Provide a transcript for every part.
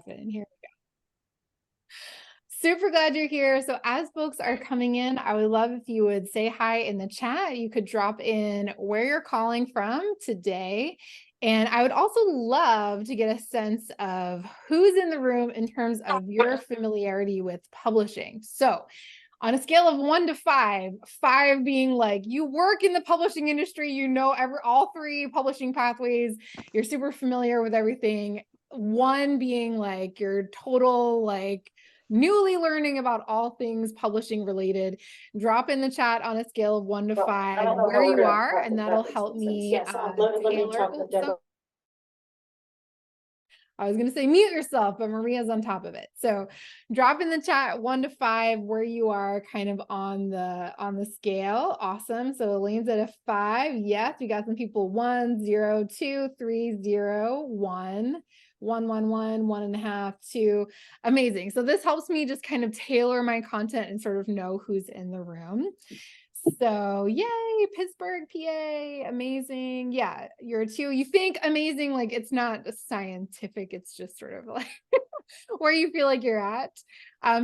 happen. Here we go. Super glad you're here. So as folks are coming in, I would love if you would say hi in the chat. You could drop in where you're calling from today. And I would also love to get a sense of who's in the room in terms of your familiarity with publishing. So on a scale of 1 to 5, 5 being like you work in the publishing industry, you know all 3 publishing pathways, you're super familiar with everything. 1 being like you're total like newly learning about all things publishing related. Drop in the chat on a scale of 1 to 5 where you are, and that'll help me tailor. I was going to say mute yourself, but Maria's on top of it. So drop in the chat 1 to 5 where you are kind of on the scale. Awesome. So Elaine's at a 5. Yes, we got some people 1, 0, 2, 3, 0, 1. 1, 1, 1, 1.5, 2. Amazing. So this helps me just kind of tailor my content and sort of know who's in the room. So yay, Pittsburgh, PA, amazing. Yeah, you're a 2. You think amazing, like it's not scientific, it's just sort of like where you feel like you're at.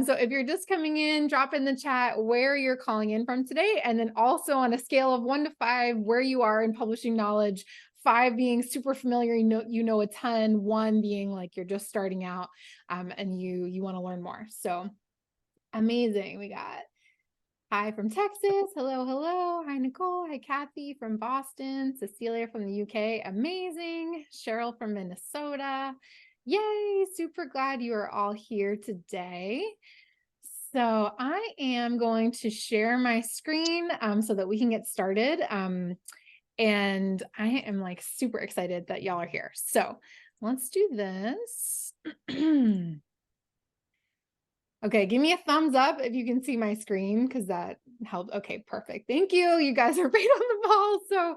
So if you're just coming in, drop in the chat where you're calling in from today. And then also on a scale of 1 to 5, where you are in publishing knowledge, 5 being super familiar, you know a ton, 1 being like you're just starting out and you want to learn more. So amazing. We got hi from Texas. Hello, hello. Hi, Nicole. Hi, Kathy from Boston. Cecilia from the UK. Amazing. Cheryl from Minnesota. Yay. Super glad you are all here today. So I am going to share my screen so that we can get started. And I am like super excited that y'all are here. So let's do this. Okay, give me a thumbs up if you can see my screen because that helped. Okay, perfect. Thank you. You guys are right on the ball. So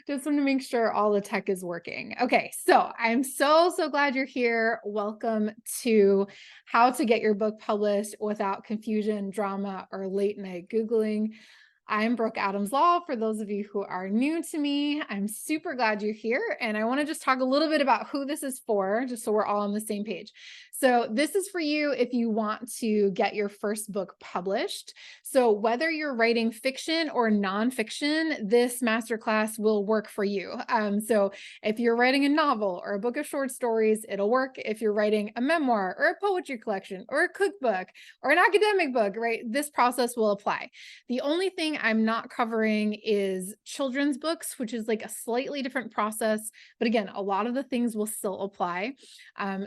just want to make sure all the tech is working. Okay, so I'm so glad you're here. Welcome to How to Get Your Book Published Without Confusion, Drama, or Late Night Googling. I'm Brooke Adams-Law. For those of you who are new to me, I'm super glad you're here. And I want to just talk a little bit about who this is for, just so we're all on the same page. So this is for you if you want to get your first book published. So whether you're writing fiction or nonfiction, this masterclass will work for you. So if you're writing a novel or a book of short stories, it'll work. If you're writing a memoir or a poetry collection or a cookbook or an academic book, right? This process will apply. The only thing I'm not covering is children's books, which is like a slightly different process. But again, a lot of the things will still apply.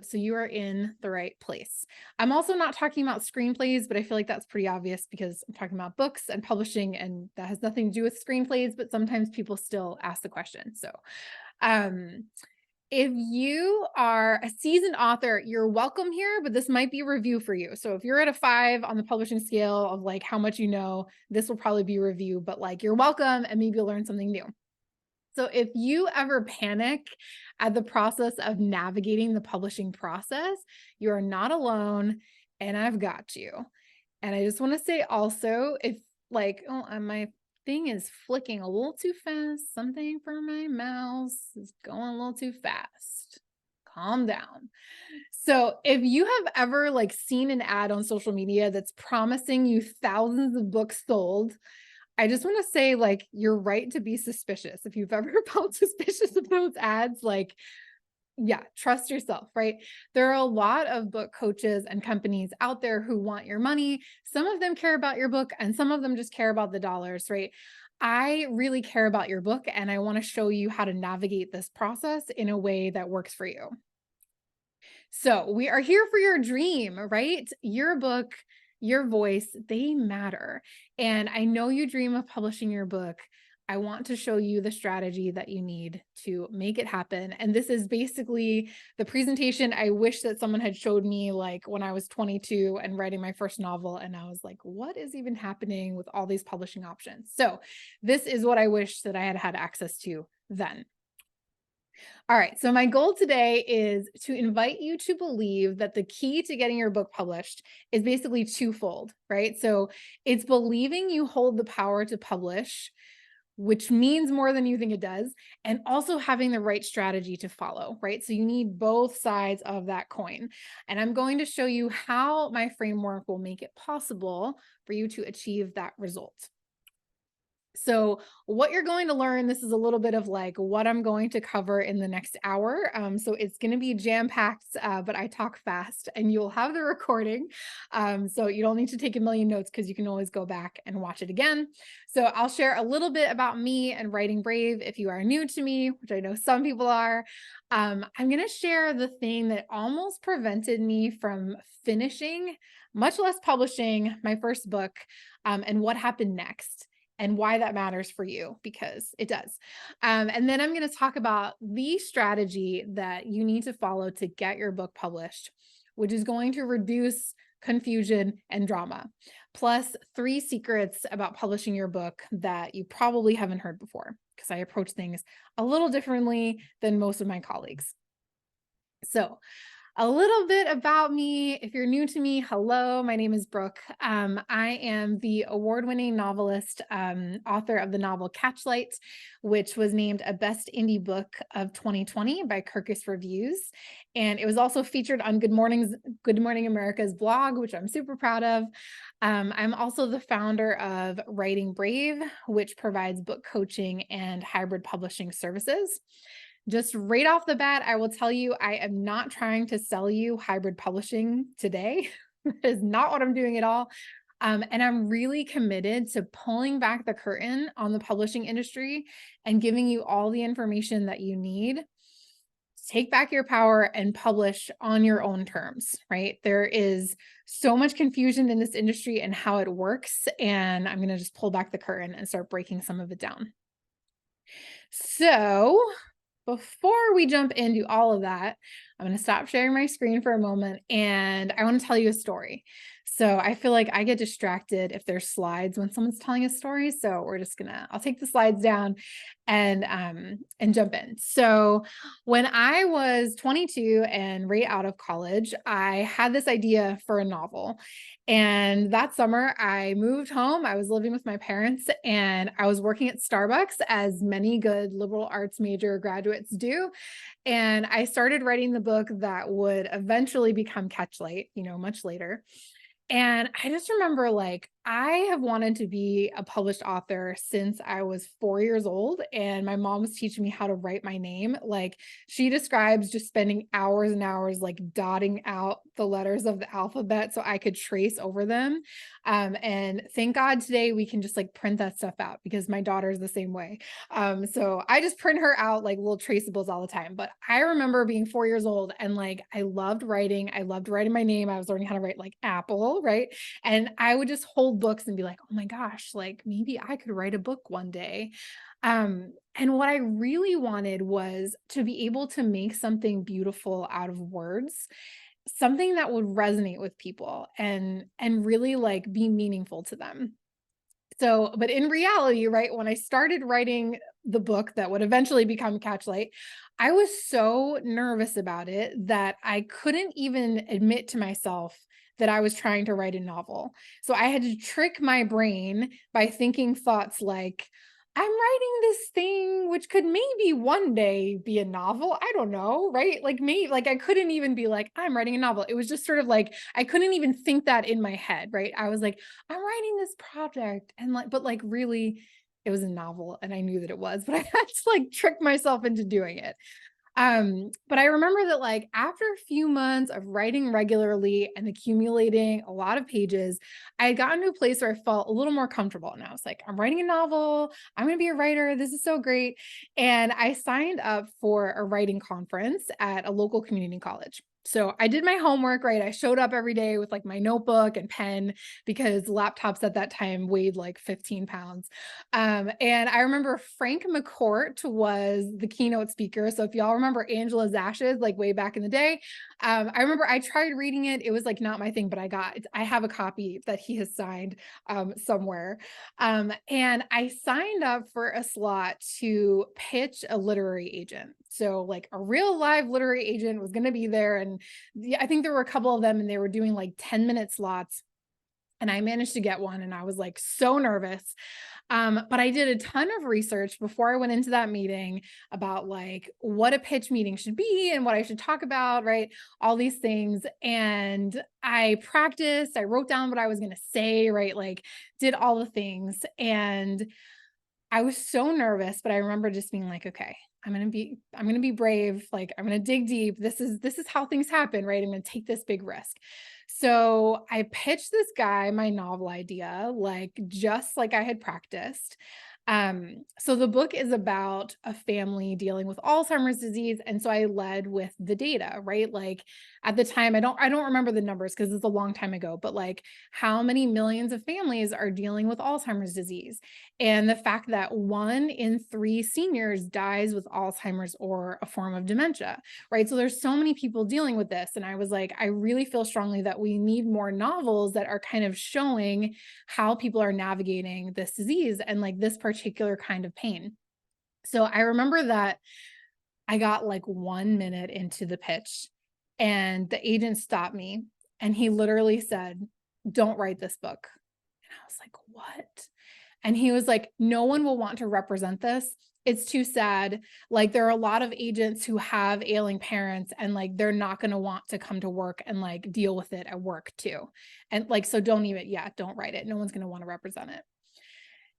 So you are in the right place. I'm also not talking about screenplays, but I feel like that's pretty obvious because I'm talking about books and publishing, and that has nothing to do with screenplays, but sometimes people still ask the question. So if you are a seasoned author, you're welcome here, but this might be a review for you. So if you're at a 5 on the publishing scale of like how much you know, this will probably be a review, but like you're welcome and maybe you'll learn something new. So if you ever panic at the process of navigating the publishing process, you are not alone, and I've got you. And I just want to say also, if like, oh, my thing is flicking a little too fast, something for my mouse is going a little too fast. Calm down. So if you have ever like seen an ad on social media that's promising you thousands of books sold, I just want to say, like, you're right to be suspicious. If you've ever felt suspicious of those ads, like, yeah, trust yourself, right? There are a lot of book coaches and companies out there who want your money. Some of them care about your book and some of them just care about the dollars, right? I really care about your book and I want to show you how to navigate this process in a way that works for you. So we are here for your dream, right? Your book, your voice, they matter. And I know you dream of publishing your book. I want to show you the strategy that you need to make it happen. And this is basically the presentation I wish that someone had showed me like when I was 22 and writing my first novel. And I was like, what is even happening with all these publishing options? So this is what I wish that I had had access to then. All right, so my goal today is to invite you to believe that the key to getting your book published is basically twofold, right? So it's believing you hold the power to publish, which means more than you think it does, and also having the right strategy to follow, right? So you need both sides of that coin. And I'm going to show you how my framework will make it possible for you to achieve that result. So what you're going to learn, this is a little bit of like what I'm going to cover in the next hour. So it's going to be jam-packed, but I talk fast and you'll have the recording. So you don't need to take a million notes because you can always go back and watch it again. So I'll share a little bit about me and Writing Brave if you are new to me, which I know some people are. I'm going to share the thing that almost prevented me from finishing, much less publishing my first book, and what happened next and why that matters for you, because it does. And then I'm going to talk about the strategy that you need to follow to get your book published, which is going to reduce confusion and drama, plus 3 secrets about publishing your book that you probably haven't heard before, because I approach things a little differently than most of my colleagues. So a little bit about me. If you're new to me, hello, my name is Brooke. I am the award-winning novelist, author of the novel Catchlight, which was named a Best Indie Book of 2020 by Kirkus Reviews. And it was also featured on Good Morning America's blog, which I'm super proud of. I'm also the founder of Writing Brave, which provides book coaching and hybrid publishing services. Just right off the bat, I will tell you, I am not trying to sell you hybrid publishing today. That is not what I'm doing at all. And I'm really committed to pulling back the curtain on the publishing industry and giving you all the information that you need to take back your power and publish on your own terms, right? There is so much confusion in this industry and how it works. And I'm going to just pull back the curtain and start breaking some of it down. So before we jump into all of that, I'm going to stop sharing my screen for a moment and I want to tell you a story. So I feel like I get distracted if there's slides when someone's telling a story. So I'll take the slides down and jump in. So when I was 22 and right out of college, I had this idea for a novel. And that summer I moved home. I was living with my parents and I was working at Starbucks, as many good liberal arts major graduates do. And I started writing the book that would eventually become Catchlight, much later. And I just remember, like, I have wanted to be a published author since I was 4 years old, and my mom was teaching me how to write my name. Like, she describes just spending hours and hours, like, dotting out the letters of the alphabet so I could trace over them. And thank God today we can just like print that stuff out because my daughter's the same way. So I just print her out like little traceables all the time. But I remember being 4 years old and like I loved writing. I loved writing my name. I was learning how to write like Apple, right? And I would just hold books and be like, oh my gosh, like maybe I could write a book one day. And what I really wanted was to be able to make something beautiful out of words, something that would resonate with people and really like be meaningful to them. So, but in reality, right, when I started writing the book that would eventually become Catchlight, I was so nervous about it that I couldn't even admit to myself that I was trying to write a novel. So I had to trick my brain by thinking thoughts like, I'm writing this thing which could maybe one day be a novel. I don't know, right? Like me, like I couldn't even be like, I'm writing a novel. It was just sort of like, I couldn't even think that in my head, right? I was like, I'm writing this project and like, but like really it was a novel and I knew that it was, but I had to like trick myself into doing it. But I remember that like after a few months of writing regularly and accumulating a lot of pages, I had gotten to a place where I felt a little more comfortable. And I was like, I'm writing a novel. I'm going to be a writer. This is so great. And I signed up for a writing conference at a local community college. So I did my homework, right? I showed up every day with like my notebook and pen because laptops at that time weighed like 15 pounds. And I remember Frank McCourt was the keynote speaker. So if y'all remember Angela's Ashes, like way back in the day, I remember I tried reading it. It was like not my thing, but I have a copy that he has signed somewhere. And I signed up for a slot to pitch a literary agent. So like a real live literary agent was going to be there. And I think there were a couple of them and they were doing like 10-minute slots. and I managed to get one, and I was like so nervous. But I did a ton of research before I went into that meeting about like what a pitch meeting should be and what I should talk about, right? All these things. And I practiced, I wrote down what I was going to say, right? Like did all the things. And I was so nervous, but I remember just being like, okay, I'm going to be brave. Like I'm going to dig deep. This is how things happen, right? I'm going to take this big risk. So I pitched this guy my novel idea, like just like I had practiced. So the book is about a family dealing with Alzheimer's disease. And so I led with the data, right? Like at the time, I don't remember the numbers because it's a long time ago, but like how many millions of families are dealing with Alzheimer's disease? And the fact that 1 in 3 seniors dies with Alzheimer's or a form of dementia, right? So there's so many people dealing with this. And I was like, I really feel strongly that we need more novels that are kind of showing how people are navigating this disease and like this particular kind of pain. So I remember that I got like 1 minute into the pitch and the agent stopped me and he literally said, "Don't write this book." And I was like, "What?" And he was like, "No one will want to represent this. It's too sad. Like there are a lot of agents who have ailing parents and like they're not going to want to come to work and like deal with it at work too. And like so don't write it. No one's going to want to represent it."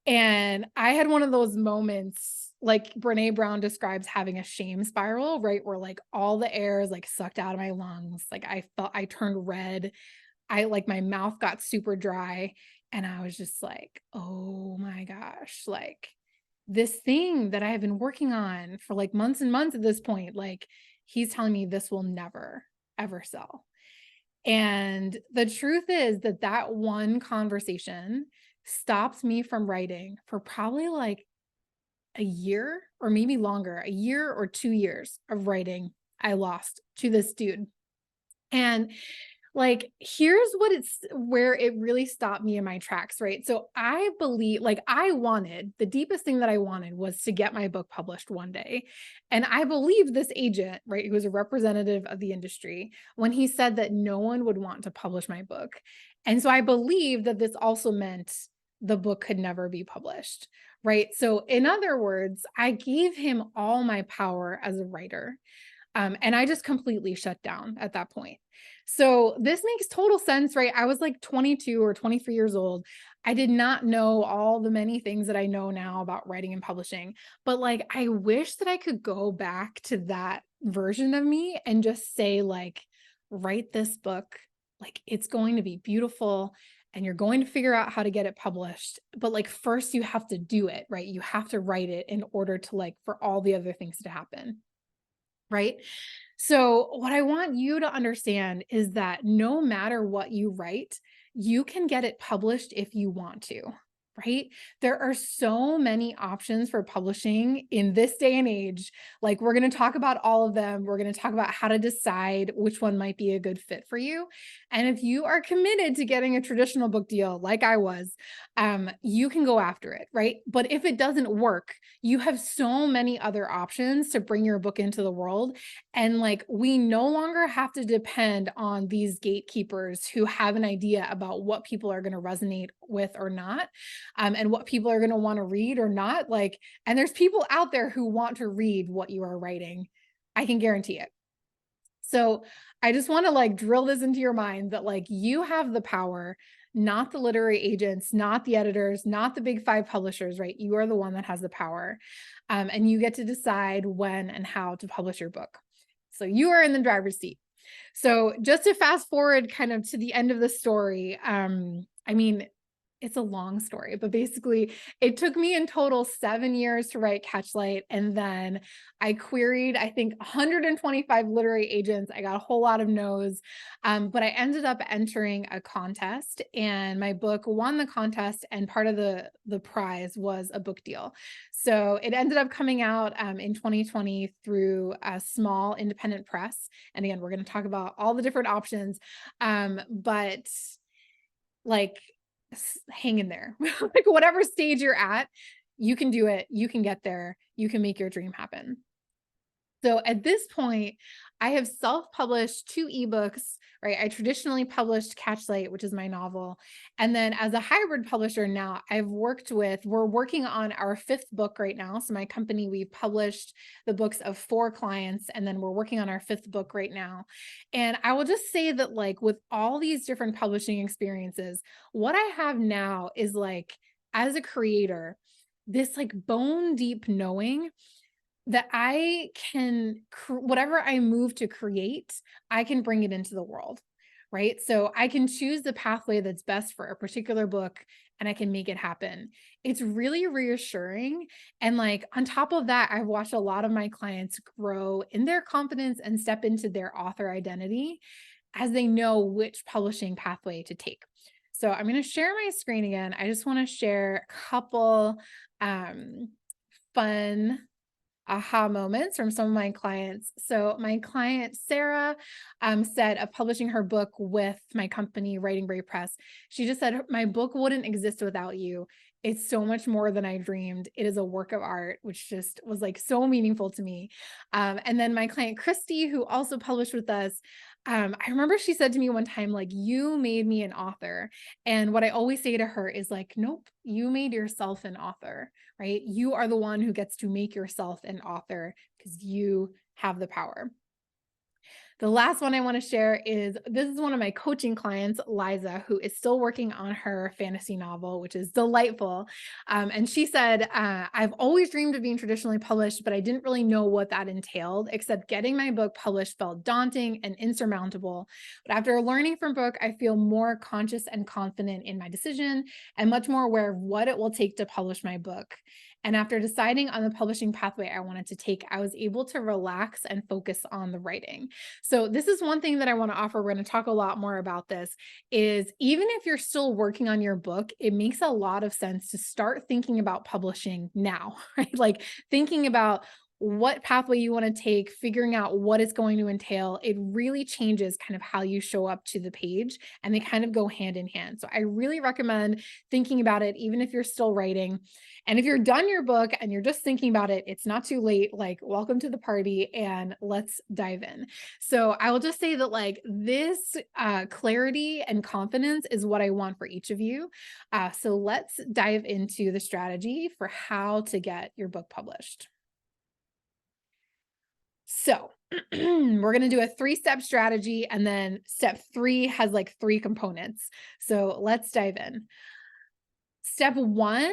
And I had one of those moments like Brene Brown describes having a shame spiral, right? Where like all the air is like sucked out of my lungs. Like I felt I turned red. I like my mouth got super dry and I was just like, "Oh my gosh, like this thing that I have been working on for like months and months at this point, like he's telling me this will never ever sell." And the truth is that that one conversation stopped me from writing for probably like a year or maybe longer, a year or 2 years of writing I lost to this dude. And like, here's what it's where it really stopped me in my tracks, right? So I believe, like, the deepest thing that I wanted was to get my book published one day. And I believed this agent, right, who was a representative of the industry, when he said that no one would want to publish my book. And so I believed that this also meant the book could never be published, right? So, in other words, I gave him all my power as a writer. And I just completely shut down at that point. So this makes total sense, right? I was like 22 or 23 years old. I did not know all the many things that I know now about writing and publishing, but like I wish that I could go back to that version of me and just say like, write this book, like it's going to be beautiful and you're going to figure out how to get it published. But like first you have to do it, right? You have to write it in order to like for all the other things to happen. Right. So, what I want you to understand is that no matter what you write, you can get it published if you want to, right? There are so many options for publishing in this day and age. Like, we're going to talk about all of them. We're going to talk about how to decide which one might be a good fit for you. And if you are committed to getting a traditional book deal, like I was, you can go after it, right? But if it doesn't work, you have so many other options to bring your book into the world. And like, we no longer have to depend on these gatekeepers who have an idea about what people are going to resonate with or not, and what people are going to want to read or not. Like, and there's people out there who want to read what you are writing. I can guarantee it. So I just want to like drill this into your mind that like you have the power, not the literary agents, not the editors, not the big 5 publishers, right? You are the one that has the power. And you get to decide when and how to publish your book. So you are in the driver's seat. So just to fast forward kind of to the end of the story, I mean, it's a long story, but basically it took me in total 7 years to write Catchlight. And then I queried, I think 125 literary agents. I got a whole lot of no's. But I ended up entering a contest and my book won the contest. And part of the prize was a book deal. So it ended up coming out in 2020 through a small independent press. And again, we're going to talk about all the different options. But like, hang in there. Like whatever stage you're at, you can do it. You can get there. You can make your dream happen. So at this point, I have self-published 2 ebooks, right? I traditionally published Catchlight, which is my novel. And then as a hybrid publisher now, we're working on our 5th book right now. So my company, we published the books of 4 clients, and then we're working on our 5th book right now. And I will just say that like with all these different publishing experiences, what I have now is like, as a creator, this like bone deep knowing that I can, whatever I move to create, I can bring it into the world, right? So I can choose the pathway that's best for a particular book and I can make it happen. It's really reassuring. And like on top of that, I've watched a lot of my clients grow in their confidence and step into their author identity as they know which publishing pathway to take. So I'm going to share my screen again. I just want to share a couple fun aha moments from some of my clients. So my client, Sarah, said of publishing her book with my company, Writing Brave Press, she just said, my book wouldn't exist without you. It's so much more than I dreamed. It is a work of art, which just was like so meaningful to me. And then my client, Christy, who also published with us, I remember she said to me one time, like, you made me an author. And what I always say to her is like, nope, you made yourself an author, right? You are the one who gets to make yourself an author because you have the power. The last one I want to share is this is one of my coaching clients, Liza, who is still working on her fantasy novel, which is delightful. And she said, I've always dreamed of being traditionally published, but I didn't really know what that entailed, except getting my book published felt daunting and insurmountable. But after learning from book, I feel more conscious and confident in my decision and much more aware of what it will take to publish my book. And after deciding on the publishing pathway I wanted to take, I was able to relax and focus on the writing. So this is one thing that I want to offer. We're going to talk a lot more about this is even if you're still working on your book, it makes a lot of sense to start thinking about publishing now, right? Like thinking about what pathway you want to take, figuring out what it's going to entail. It really changes kind of how you show up to the page and they kind of go hand in hand. So I really recommend thinking about it, even if you're still writing. And if you're done your book and you're just thinking about it, it's not too late. Like, welcome to the party and let's dive in. So I will just say that like this clarity and confidence is what I want for each of you. So let's dive into the strategy for how to get your book published. So we're going to do a 3-step strategy, and then step 3 has like 3 components. So let's dive in. Step 1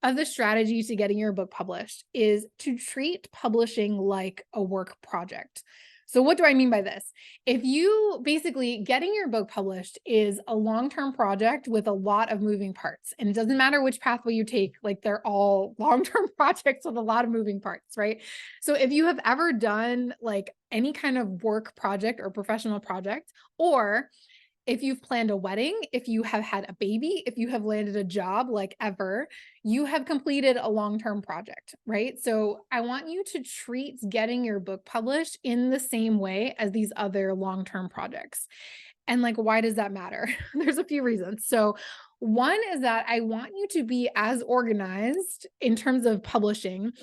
of the strategy to getting your book published is to treat publishing like a work project. So what do I mean by this? If you basically getting your book published is a long-term project with a lot of moving parts, and it doesn't matter which pathway you take, like they're all long-term projects with a lot of moving parts, right? So if you have ever done like any kind of work project or professional project, or if you've planned a wedding, if you have had a baby, if you have landed a job like ever, you have completed a long-term project, right? So I want you to treat getting your book published in the same way as these other long-term projects. And like, why does that matter? There's a few reasons. So one is that I want you to be as organized in terms of publishing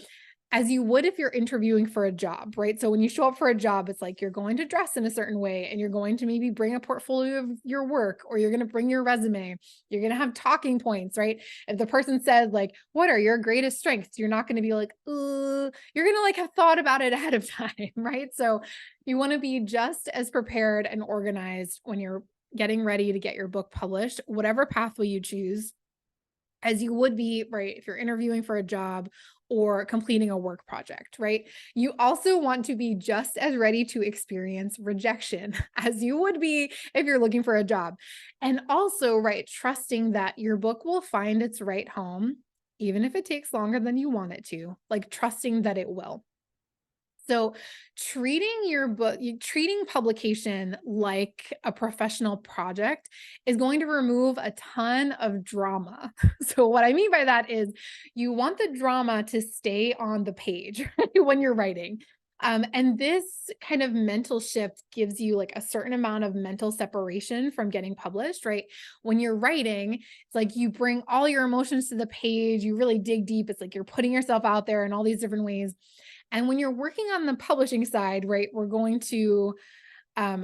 as you would if you're interviewing for a job, right? So when you show up for a job, it's like you're going to dress in a certain way and you're going to maybe bring a portfolio of your work, or you're going to bring your resume. You're going to have talking points, right? If the person says like, what are your greatest strengths? You're not going to be like, you're going to like have thought about it ahead of time, right? So you want to be just as prepared and organized when you're getting ready to get your book published, whatever pathway you choose, as you would be, right, if you're interviewing for a job or completing a work project, right? You also want to be just as ready to experience rejection as you would be if you're looking for a job. And also, right, trusting that your book will find its right home, even if it takes longer than you want it to, like trusting that it will. So treating your book, treating publication like a professional project is going to remove a ton of drama. So what I mean by that is you want the drama to stay on the page when you're writing. And this kind of mental shift gives you like a certain amount of mental separation from getting published, right? When you're writing, it's like you bring all your emotions to the page, you really dig deep. It's like you're putting yourself out there in all these different ways. And when you're working on the publishing side, right, we're going to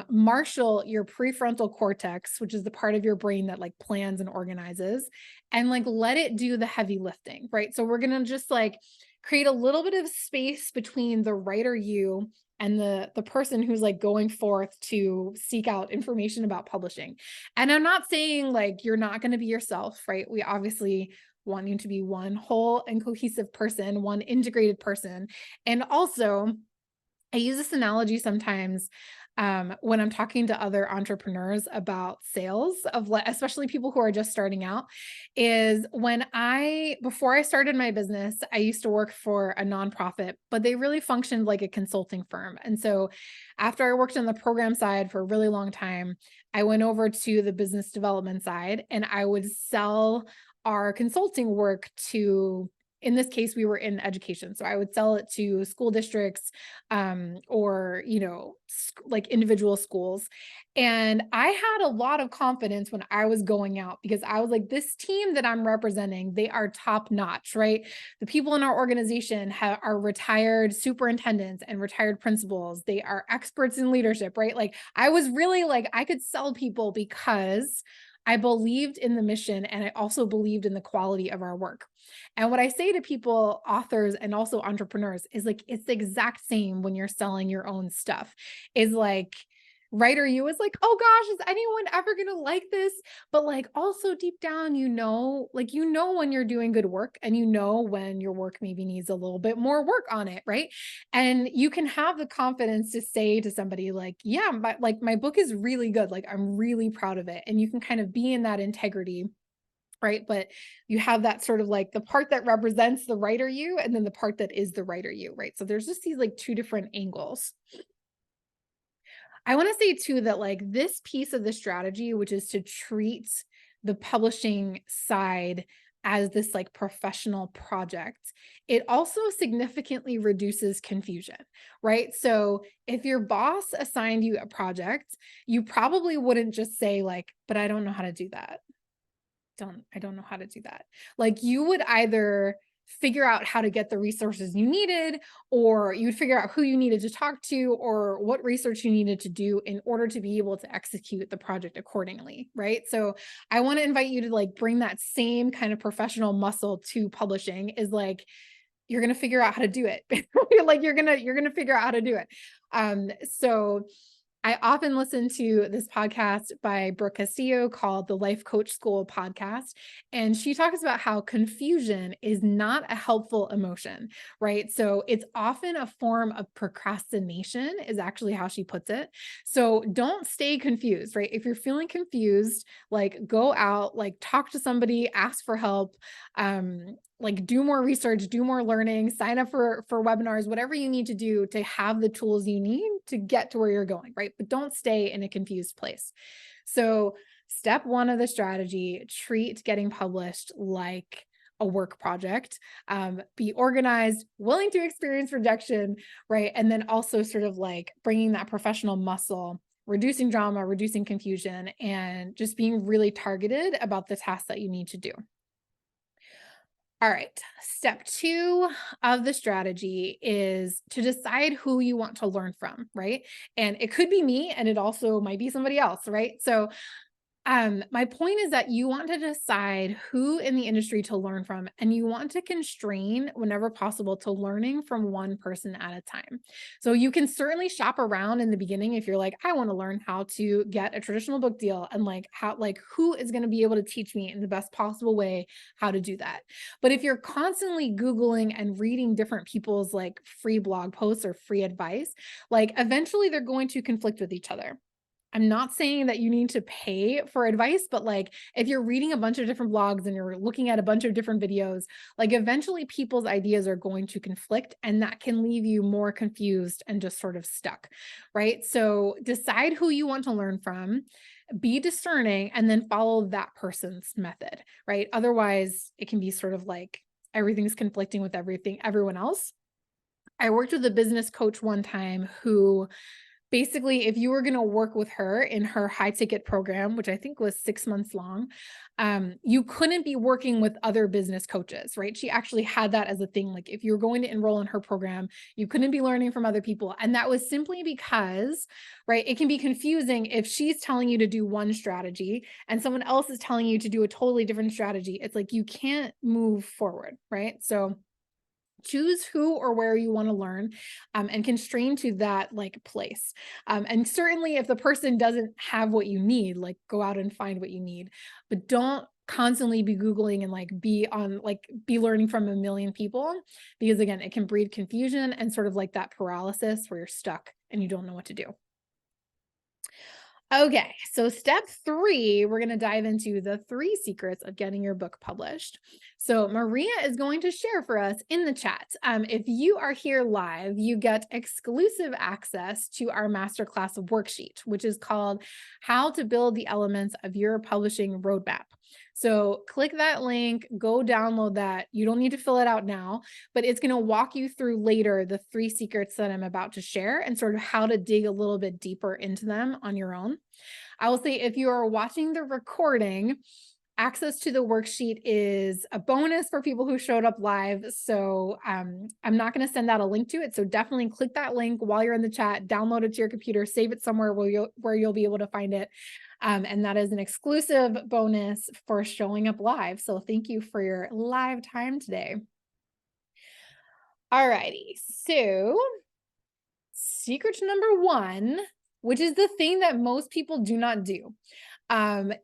marshal your prefrontal cortex, which is the part of your brain that like plans and organizes, and like let it do the heavy lifting, right? So we're going to just like create a little bit of space between the writer you and the person who's like going forth to seek out information about publishing. And I'm not saying like you're not going to be yourself, right? We obviously want you to be one whole and cohesive person, one integrated person. And also, I use this analogy sometimes when I'm talking to other entrepreneurs about sales of especially people who are just starting out, is before I started my business, I used to work for a nonprofit, but they really functioned like a consulting firm. And so after I worked on the program side for a really long time, I went over to the business development side and I would sell our consulting work to, in this case, we were in education. So I would sell it to school districts, or, like individual schools. And I had a lot of confidence when I was going out because I was like, this team that I'm representing, they are top notch, right? The people in our organization are retired superintendents and retired principals. They are experts in leadership, right? Like I was really like, I could sell people because I believed in the mission and I also believed in the quality of our work. And what I say to people, authors and also entrepreneurs, is like, it's the exact same when you're selling your own stuff. Is like, writer you is like, oh gosh, is anyone ever going to like this? But like also deep down, when you're doing good work and when your work maybe needs a little bit more work on it, right? And you can have the confidence to say to somebody like, yeah, my book is really good. Like I'm really proud of it. And you can kind of be in that integrity, right? But you have that sort of like the part that represents the writer you and then the part that is the writer you, right? So there's just these like two different angles. I want to say too that like this piece of the strategy, which is to treat the publishing side as this like professional project, it also significantly reduces confusion, right? So if your boss assigned you a project, you probably wouldn't just say like, but I don't know how to do that. I don't know how to do that. Like you would either figure out how to get the resources you needed, or you'd figure out who you needed to talk to or what research you needed to do in order to be able to execute the project accordingly, right? So I want to invite you to like bring that same kind of professional muscle to publishing. Is like you're going to figure out how to do it. Like you're going to figure out how to do it. So I often listen to this podcast by Brooke Castillo called the Life Coach School podcast. And she talks about how confusion is not a helpful emotion, right? So it's often a form of procrastination, is actually how she puts it. So don't stay confused, right? If you're feeling confused, like go out, like talk to somebody, ask for help, like do more research, do more learning, sign up for webinars, whatever you need to do to have the tools you need to get to where you're going, right? But don't stay in a confused place. So step one of the strategy, treat getting published like a work project, be organized, willing to experience rejection, right? And then also sort of like bringing that professional muscle, reducing drama, reducing confusion, and just being really targeted about the tasks that you need to do. All right. Step two of the strategy is to decide who you want to learn from, right? And it could be me, and it also might be somebody else, right? So my point is that you want to decide who in the industry to learn from, and you want to constrain whenever possible to learning from one person at a time. So you can certainly shop around in the beginning if you're like, I want to learn how to get a traditional book deal, and like who is going to be able to teach me in the best possible way how to do that. But if you're constantly Googling and reading different people's like free blog posts or free advice, like eventually they're going to conflict with each other. I'm not saying that you need to pay for advice, but like if you're reading a bunch of different blogs and you're looking at a bunch of different videos, like eventually people's ideas are going to conflict, and that can leave you more confused and just sort of stuck, right? So decide who you want to learn from, be discerning, and then follow that person's method, right? Otherwise, it can be sort of like everything's conflicting with everyone else. I worked with a business coach one time who basically, if you were going to work with her in her high ticket program, which I think was 6 months long, you couldn't be working with other business coaches, right? She actually had that as a thing. Like if you were going to enroll in her program, you couldn't be learning from other people. And that was simply because, right, it can be confusing if she's telling you to do one strategy and someone else is telling you to do a totally different strategy. It's like you can't move forward, right? So choose who or where you want to learn, and constrain to that like place. And certainly if the person doesn't have what you need, like go out and find what you need, but don't constantly be Googling and like be learning from a million people, because again, it can breed confusion and sort of like that paralysis where you're stuck and you don't know what to do. Okay, so step 3, we're going to dive into the 3 secrets of getting your book published. So Maria is going to share for us in the chat. If you are here live, you get exclusive access to our masterclass worksheet, which is called How to Build the Elements of Your Publishing Roadmap. So click that link, go download that. You don't need to fill it out now, but it's going to walk you through later the 3 secrets that I'm about to share and sort of how to dig a little bit deeper into them on your own. I will say if you are watching the recording, access to the worksheet is a bonus for people who showed up live. So I'm not going to send out a link to it. So definitely click that link while you're in the chat, download it to your computer, save it somewhere where you'll be able to find it. And that is an exclusive bonus for showing up live. So thank you for your live time today. All righty. So secret number 1, which is the thing that most people do not do,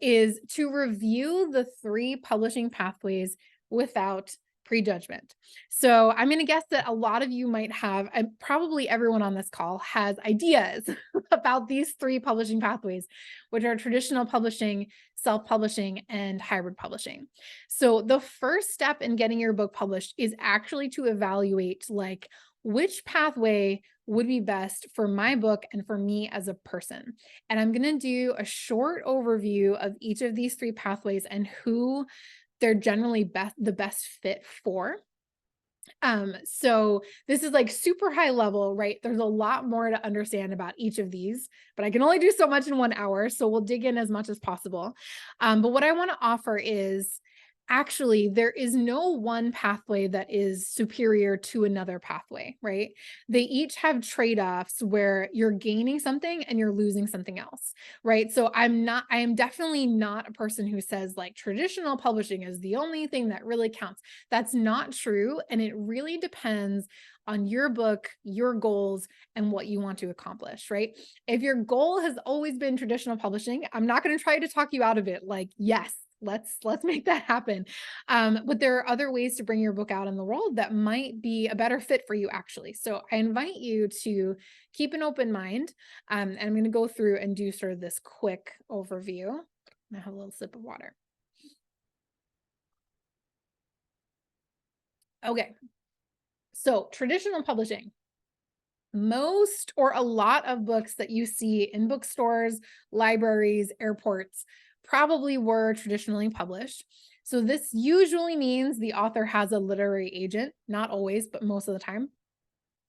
is to review the 3 publishing pathways without prejudgment. So I'm going to guess that a lot of you might have, and probably everyone on this call has ideas about these 3 publishing pathways, which are traditional publishing, self-publishing, and hybrid publishing. So the first step in getting your book published is actually to evaluate like which pathway would be best for my book and for me as a person. And I'm going to do a short overview of each of these 3 pathways and who they're generally the best fit for. So this is like super high level, right? There's a lot more to understand about each of these, but I can only do so much in 1 hour. So we'll dig in as much as possible. But what I want to offer is actually there is no one pathway that is superior to another pathway, right? They each have trade-offs where you're gaining something and you're losing something else, right? So I am definitely not a person who says like traditional publishing is the only thing that really counts. That's not true. And it really depends on your book, your goals, and what you want to accomplish, right? If your goal has always been traditional publishing, I'm not going to try to talk you out of it. Like, yes, let's make that happen. But there are other ways to bring your book out in the world that might be a better fit for you, actually. So I invite you to keep an open mind. And I'm going to go through and do sort of this quick overview. I have a little sip of water. Okay. So traditional publishing. Most or a lot of books that you see in bookstores, libraries, airports probably were traditionally published. So this usually means the author has a literary agent, not always, but most of the time.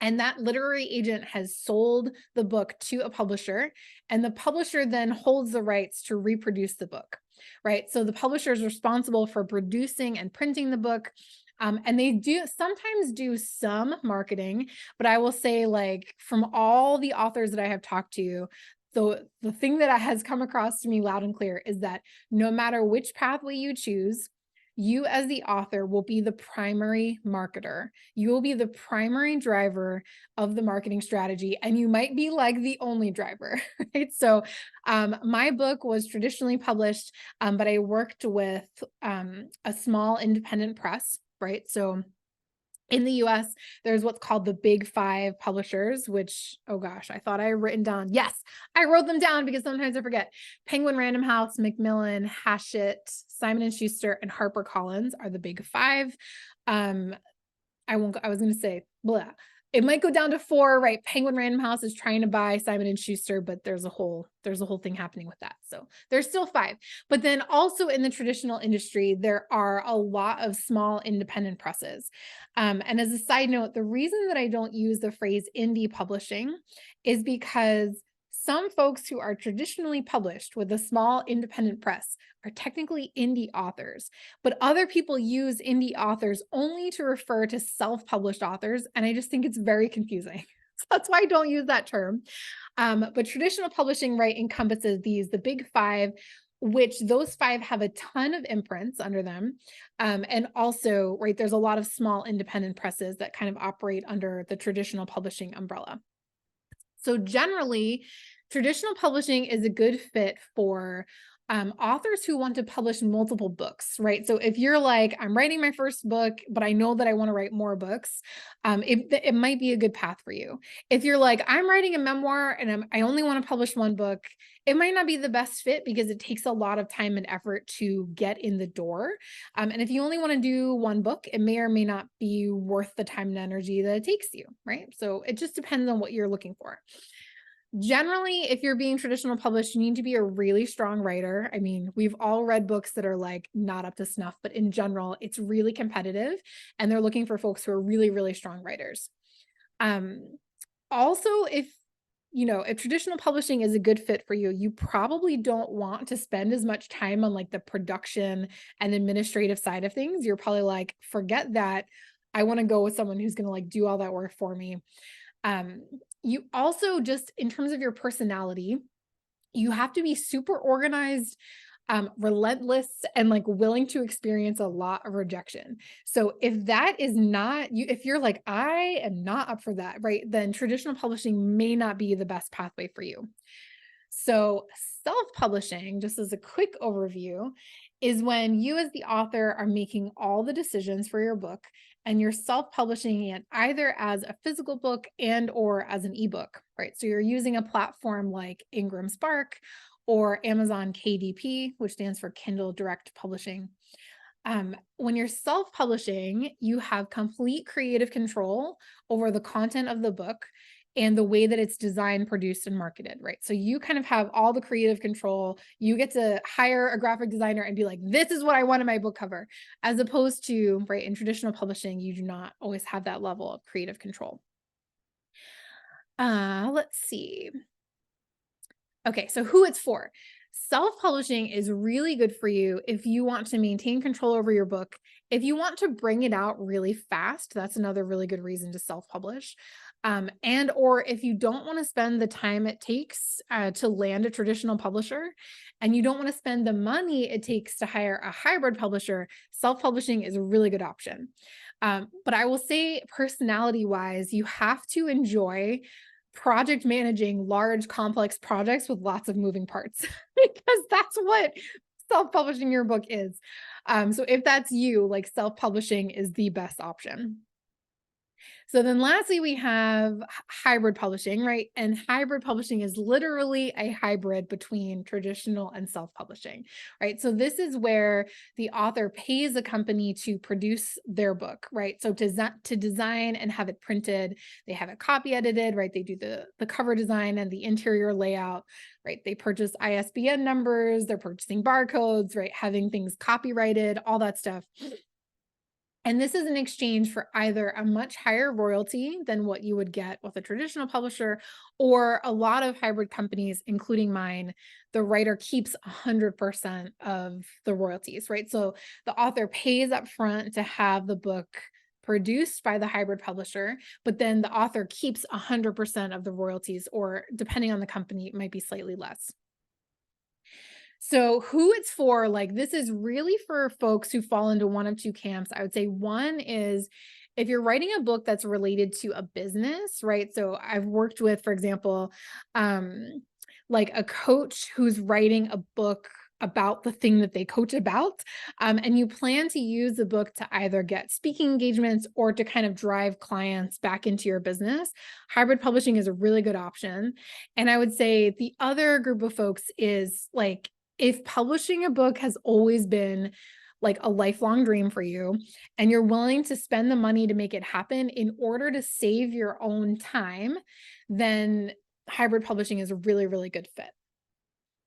And that literary agent has sold the book to a publisher, and the publisher then holds the rights to reproduce the book, right? So the publisher is responsible for producing and printing the book. And they do sometimes do some marketing, but I will say, like, from all the authors that I have talked to, the thing that has come across to me loud and clear is that no matter which pathway you choose, you as the author will be the primary marketer. You will be the primary driver of the marketing strategy, and you might be like the only driver, right? So my book was traditionally published, but I worked with a small independent press, right? So in the US, there's what's called the Big 5 publishers, which, oh gosh, I thought I had written down. Yes, I wrote them down because sometimes I forget. Penguin Random House, Macmillan, Hachette, Simon & Schuster, and HarperCollins are the Big 5. I was going to say, blah. It might go down to 4, right? Penguin Random House is trying to buy Simon and Schuster, but there's a whole thing happening with that. So there's still 5. But then also in the traditional industry, there are a lot of small independent presses. And as a side note, the reason that I don't use the phrase indie publishing is because some folks who are traditionally published with a small independent press are technically indie authors, but other people use indie authors only to refer to self-published authors, and I just think it's very confusing. So that's why I don't use that term. But traditional publishing, right, encompasses the big 5, which those 5 have a ton of imprints under them. And also, right, there's a lot of small independent presses that kind of operate under the traditional publishing umbrella. So generally, traditional publishing is a good fit for authors who want to publish multiple books, right? So if you're like, I'm writing my first book, but I know that I want to write more books, it might be a good path for you. If you're like, I'm writing a memoir and I only want to publish one book, it might not be the best fit because it takes a lot of time and effort to get in the door. And if you only want to do one book, it may or may not be worth the time and energy that it takes you, right? So it just depends on what you're looking for. Generally, if you're being traditional published, you need to be a really strong writer. I mean, we've all read books that are like not up to snuff, but in general, it's really competitive and they're looking for folks who are really, really strong writers. Also, if traditional publishing is a good fit for you, you probably don't want to spend as much time on like the production and administrative side of things. You're probably like, forget that. I want to go with someone who's going to like do all that work for me. You also just in terms of your personality, you have to be super organized, relentless, and like willing to experience a lot of rejection. So if that is not you, if you're like, I am not up for that, right? Then traditional publishing may not be the best pathway for you. So self-publishing, just as a quick overview, is when you as the author are making all the decisions for your book and you're self-publishing it either as a physical book and or as an ebook, right? So you're using a platform like Ingram Spark or Amazon KDP, which stands for Kindle Direct Publishing. When you're self-publishing, you have complete creative control over the content of the book and the way that it's designed, produced, and marketed, right? So you kind of have all the creative control. You get to hire a graphic designer and be like, this is what I want in my book cover, as opposed to, right, in traditional publishing, you do not always have that level of creative control. Let's see. Okay, so who it's for. Self-publishing is really good for you if you want to maintain control over your book. If you want to bring it out really fast, that's another really good reason to self-publish. And or if you don't want to spend the time it takes to land a traditional publisher, and you don't want to spend the money it takes to hire a hybrid publisher, self-publishing is a really good option. But I will say, personality-wise, you have to enjoy project managing large, complex projects with lots of moving parts, because that's what self-publishing your book is. So if that's you, like self-publishing is the best option. So then lastly, we have hybrid publishing, right? And hybrid publishing is literally a hybrid between traditional and self-publishing, right? So this is where the author pays a company to produce their book, right? So to design and have it printed, they have it copy edited, right? They do the cover design and the interior layout, right? They purchase ISBN numbers, they're purchasing barcodes, right? Having things copyrighted, all that stuff. And this is in exchange for either a much higher royalty than what you would get with a traditional publisher, or a lot of hybrid companies, including mine, the writer keeps 100% of the royalties, right? So the author pays up front to have the book produced by the hybrid publisher, but then the author keeps 100% of the royalties, or depending on the company, it might be slightly less. So who it's for, like, this is really for folks who fall into one of two camps. I would say one is if you're writing a book that's related to a business, right? So I've worked with, for example, like a coach who's writing a book about the thing that they coach about. And you plan to use the book to either get speaking engagements or to kind of drive clients back into your business. Hybrid publishing is a really good option. And I would say the other group of folks is like, if publishing a book has always been like a lifelong dream for you, and you're willing to spend the money to make it happen in order to save your own time, then hybrid publishing is a really, really good fit.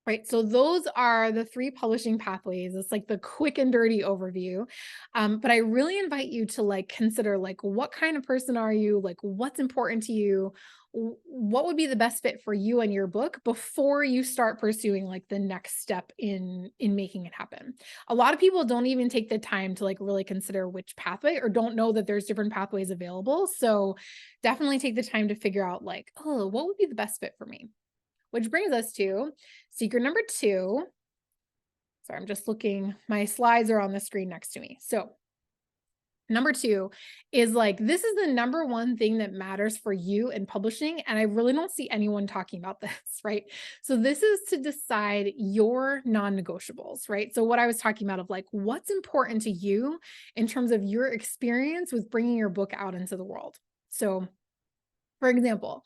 Right. So those are the three publishing pathways. It's like the quick and dirty overview. But I really invite you to like consider like what kind of person are you? Like what's important to you? What would be the best fit for you and your book before you start pursuing like the next step in making it happen. A lot of people don't even take the time to like really consider which pathway or don't know that there's different pathways available. So definitely take the time to figure out like, oh, what would be the best fit for me? Which brings us to secret number 2. Sorry, I'm just looking. My slides are on the screen next to me. So number 2 is like, this is the number one thing that matters for you in publishing. And I really don't see anyone talking about this, right? So this is to decide your non-negotiables, right? So what I was talking about of like, what's important to you in terms of your experience with bringing your book out into the world. So for example,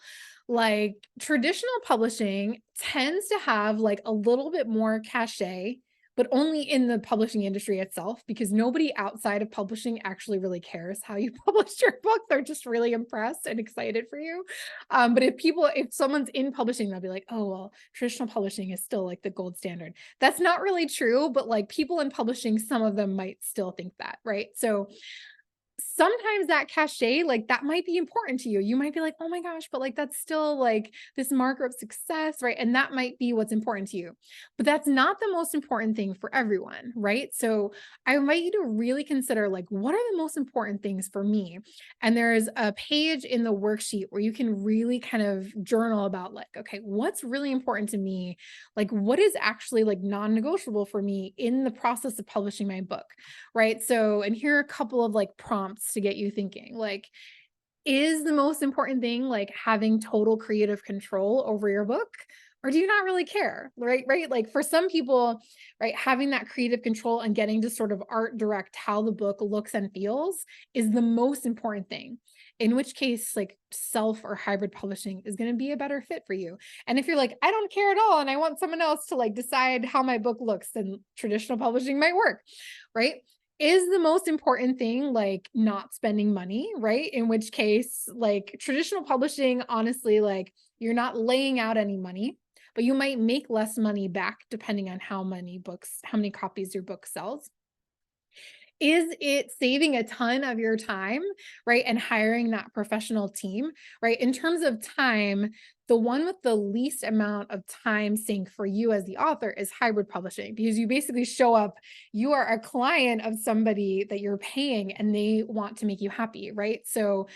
like traditional publishing tends to have like a little bit more cachet, but only in the publishing industry itself, because nobody outside of publishing actually really cares how you published your book. They're just really impressed and excited for you. But if someone's in publishing, they'll be like, oh, well, traditional publishing is still like the gold standard. That's not really true, but like people in publishing, some of them might still think that, right? So sometimes that cachet, like that might be important to you. You might be like, oh my gosh, but like that's still like this marker of success, right? And that might be what's important to you. But that's not the most important thing for everyone, right? So I invite you to really consider like, what are the most important things for me? And there's a page in the worksheet where you can really kind of journal about like, okay, what's really important to me? Like, what is actually like non-negotiable for me in the process of publishing my book, right? So, and here are a couple of like prompts to get you thinking, like, is the most important thing like having total creative control over your book? Or do you not really care? Right. Like for some people, right, having that creative control and getting to sort of art direct how the book looks and feels is the most important thing. In which case, like self or hybrid publishing is going to be a better fit for you. And if you're like, I don't care at all, and I want someone else to like decide how my book looks, then traditional publishing might work, right? Is the most important thing like not spending money, right? In which case, like traditional publishing, honestly, like you're not laying out any money, but you might make less money back depending on how many copies your book sells. Is it saving a ton of your time, right? And hiring that professional team, right? In terms of time, the one with the least amount of time sink for you as the author is hybrid publishing, because you basically show up, you are a client of somebody that you're paying and they want to make you happy, right? So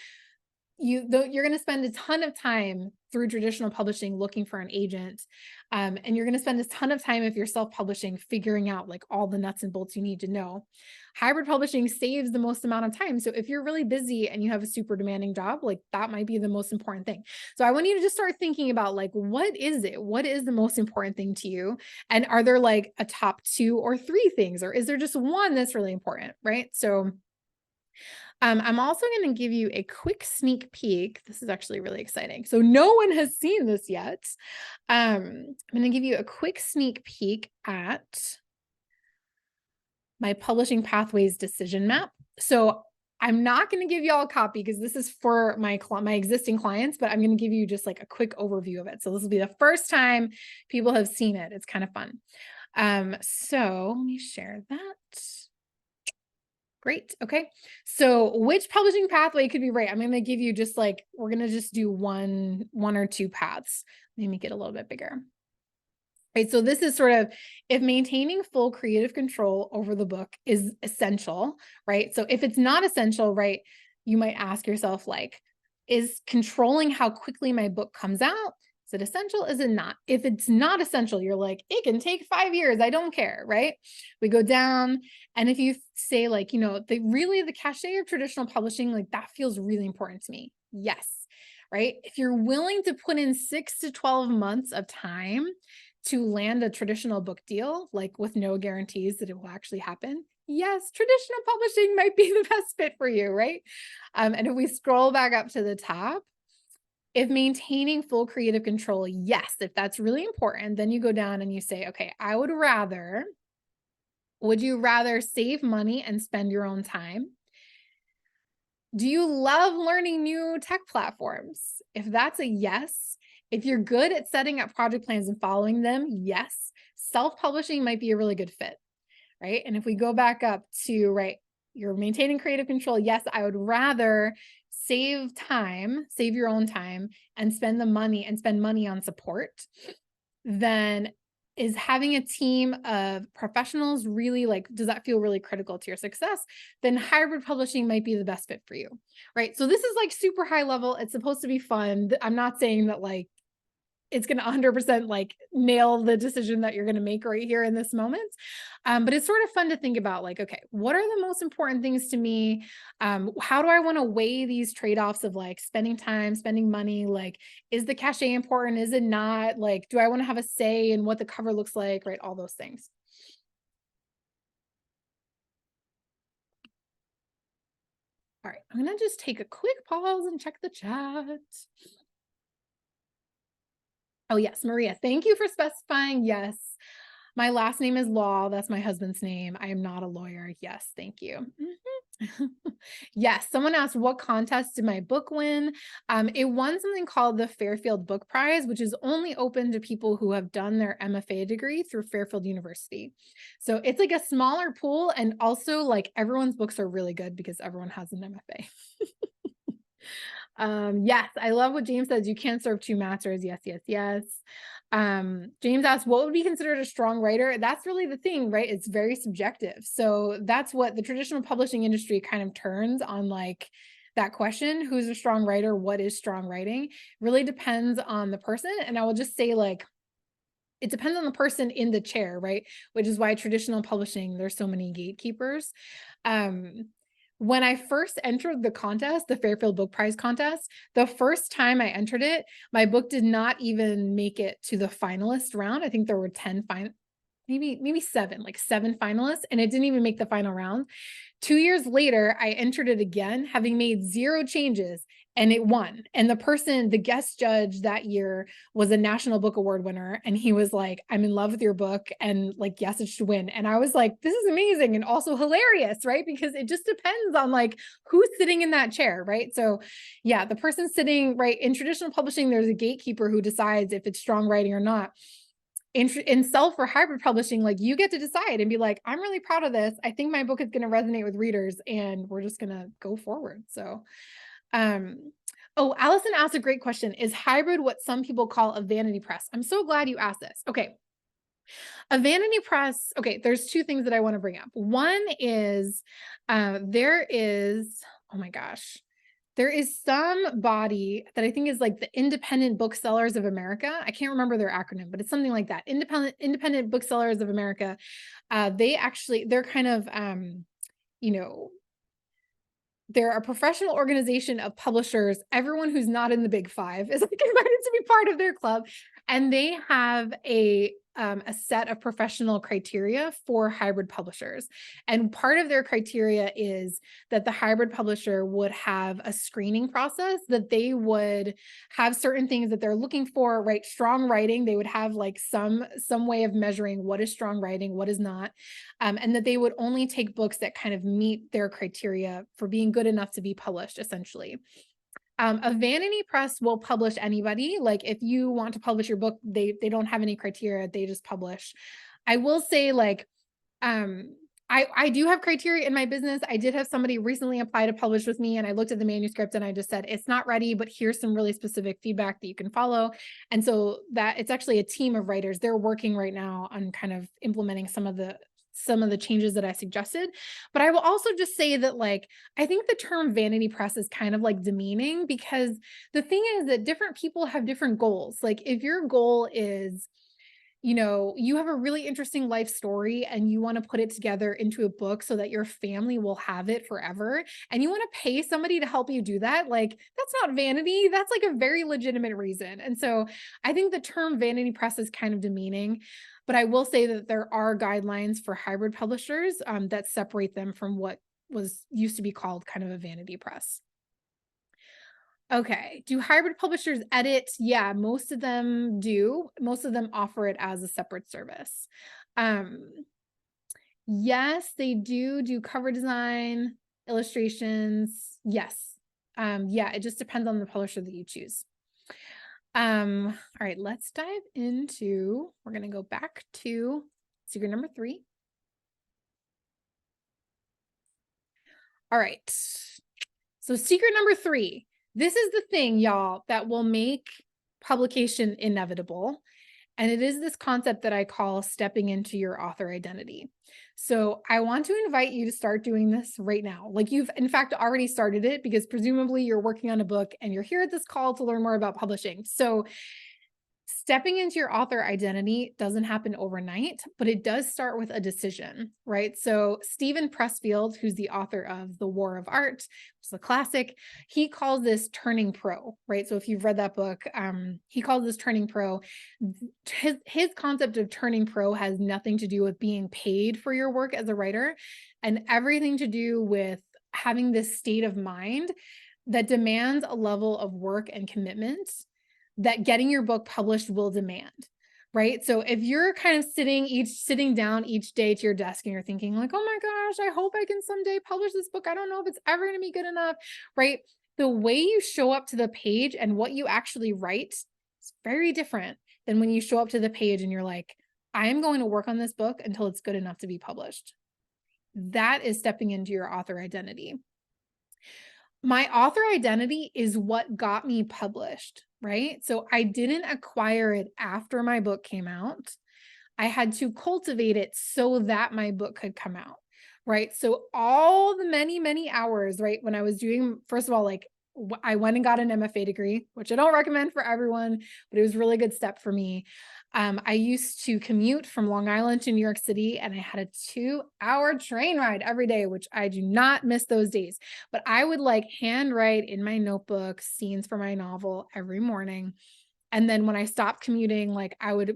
you're going to spend a ton of time through traditional publishing looking for an agent, and you're going to spend a ton of time if you're self-publishing figuring out like all the nuts and bolts you need to know. Hybrid publishing saves the most amount of time, so if you're really busy and you have a super demanding job, like that might be the most important thing. So I want you to just start thinking about like, what is the most important thing to you, and are there like a top 2 or 3 things, or is there just one that's really important, right? So I'm also going to give you a quick sneak peek. This is actually really exciting. So no one has seen this yet. I'm going to give you a quick sneak peek at my publishing pathways decision map. So I'm not going to give you all a copy because this is for my existing clients, but I'm going to give you just like a quick overview of it. So this will be the first time people have seen it. It's kind of fun. So let me share that. Great. Okay. So which publishing pathway could be right? I'm going to give you just like, we're going to just do one or two paths. Let me make it a little bit bigger. Right. So this is sort of if maintaining full creative control over the book is essential, right? So if it's not essential, right, you might ask yourself like, is controlling how quickly my book comes out, is it essential? Is it not? If it's not essential, you're like, it can take 5 years. I don't care, right? We go down. And if you say like, the cachet of traditional publishing, like that feels really important to me. Yes. Right. If you're willing to put in 6 to 12 months of time to land a traditional book deal, like with no guarantees that it will actually happen, yes, traditional publishing might be the best fit for you, right? And if we scroll back up to the top, if maintaining full creative control, yes, if that's really important, then you go down and you say, okay, I would rather Would you rather save money and spend your own time? Do you love learning new tech platforms? If that's a yes, if you're good at setting up project plans and following them, yes, self-publishing might be a really good fit, right? And if we go back up to, right, you're maintaining creative control. Yes, I would rather save time, save your own time, and spend money on support than is having a team of professionals really, like, does that feel really critical to your success? Then hybrid publishing might be the best fit for you, right? So this is like super high level. It's supposed to be fun. I'm not saying that like it's going to 100% like nail the decision that you're going to make right here in this moment. But it's sort of fun to think about, like, okay, what are the most important things to me? How do I want to weigh these trade-offs of like spending time, spending money? Like, is the cachet important? Is it not? Like, do I want to have a say in what the cover looks like? Right. All those things. All right. I'm going to just take a quick pause and check the chat. Oh, yes, Maria, thank you for specifying. Yes, my last name is Law. That's my husband's name. I am not a lawyer. Yes, thank you. Mhm. Yes, someone asked, what contest did my book win? It won something called the Fairfield Book Prize, which is only open to people who have done their MFA degree through Fairfield University. So it's like a smaller pool, and also like everyone's books are really good because everyone has an MFA. Yes, I love what James says. You can't serve two masters. Yes, yes, yes. James asks, what would be considered a strong writer? That's really the thing, right? It's very subjective. So that's what the traditional publishing industry kind of turns on, like that question, who's a strong writer? What is strong writing? Really depends on the person. And I will just say, like, it depends on the person in the chair, right? Which is why traditional publishing, there's so many gatekeepers. Um, when I first entered the contest, the Fairfield Book Prize contest, the first time I entered it, my book did not even make it to the finalist round. I think there were 10 maybe seven, like seven finalists, and it didn't even make the final round. 2 years later, I entered it again, having made zero changes, and it won. And the guest judge that year was a National Book Award winner. And he was like, I'm in love with your book, and like, yes, it should win. And I was like, this is amazing and also hilarious, right? Because it just depends on like who's sitting in that chair, right? So yeah, the person sitting, right, in traditional publishing, there's a gatekeeper who decides if it's strong writing or not. In self or hybrid publishing, like, you get to decide and be like, I'm really proud of this. I think my book is going to resonate with readers, and we're just going to go forward. So, oh, Allison asked a great question. Is hybrid what some people call a vanity press? I'm so glad you asked this. Okay. A vanity press. Okay. There's two things that I want to bring up. One is, oh my gosh, there is some body that I think is like the Independent Booksellers of America. I can't remember their acronym, but it's something like that. Independent Booksellers of America. They're kind of, you know, they're a professional organization of publishers. Everyone who's not in the big five is like invited to be part of their club. And they have a set of professional criteria for hybrid publishers. And part of their criteria is that the hybrid publisher would have a screening process, that they would have certain things that they're looking for, right? Strong writing, they would have like some way of measuring what is strong writing, what is not. And that they would only take books that kind of meet their criteria for being good enough to be published, essentially. A vanity press will publish anybody. Like, if you want to publish your book, they don't have any criteria, they just publish. I will say, like, I do have criteria in my business. I did have somebody recently apply to publish with me, and I looked at the manuscript and I just said, it's not ready, but here's some really specific feedback that you can follow. And so that it's actually a team of writers. They're working right now on kind of implementing some of the changes that I suggested. But I will also just say that, like, I think the term vanity press is kind of like demeaning, because the thing is that different people have different goals. Like, if your goal is, you have a really interesting life story and you want to put it together into a book so that your family will have it forever, and you want to pay somebody to help you do that, like, that's not vanity. That's like a very legitimate reason. And so I think the term vanity press is kind of demeaning, but I will say that there are guidelines for hybrid publishers that separate them from what was used to be called kind of a vanity press. Okay. Do hybrid publishers edit? Yeah, most of them do. Most of them offer it as a separate service. Um, Yes, they do cover design, illustrations. Yes. Yeah, it just depends on the publisher that you choose. All right, let's dive into, we're going to go back to secret number 3. All right. So secret number 3, this is the thing, y'all, that will make publication inevitable. And it is this concept that I call stepping into your author identity. So I want to invite you to start doing this right now. Like you've in fact already started it because presumably you're working on a book and you're here at this call to learn more about publishing. So stepping into your author identity doesn't happen overnight, but it does start with a decision, right? So Stephen Pressfield, who's the author of The War of Art, which is a classic, he calls this turning pro, right? So if you've read that book, he calls this turning pro. His concept of turning pro has nothing to do with being paid for your work as a writer and everything to do with having this state of mind that demands a level of work and commitment that getting your book published will demand, right? So if you're kind of sitting down each day to your desk and you're thinking like, oh my gosh, I hope I can someday publish this book. I don't know if it's ever going to be good enough, right? The way you show up to the page and what you actually write is very different than when you show up to the page and you're like, I am going to work on this book until it's good enough to be published. That is stepping into your author identity. My author identity is what got me published, right? So I didn't acquire it after my book came out. I had to cultivate it so that my book could come out, right? So all the many, many hours, right? When I was doing, first of all, like I went and got an MFA degree, which I don't recommend for everyone, but it was a really good step for me. I used to commute from Long Island to New York City, and I had a 2-hour train ride every day, which I do not miss those days. But I would like handwrite in my notebook scenes for my novel every morning. And then when I stopped commuting, like I would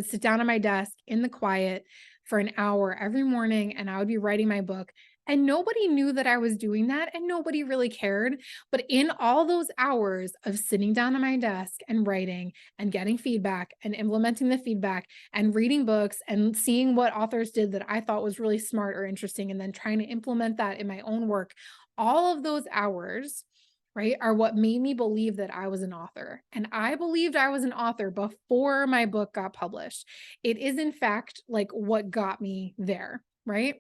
sit down at my desk in the quiet for an hour every morning, and I would be writing my book. And nobody knew that I was doing that, and nobody really cared. But in all those hours of sitting down at my desk and writing and getting feedback and implementing the feedback and reading books and seeing what authors did that I thought was really smart or interesting, and then trying to implement that in my own work, all of those hours, right, are what made me believe that I was an author. And I believed I was an author before my book got published. It is, in fact, like what got me there, right?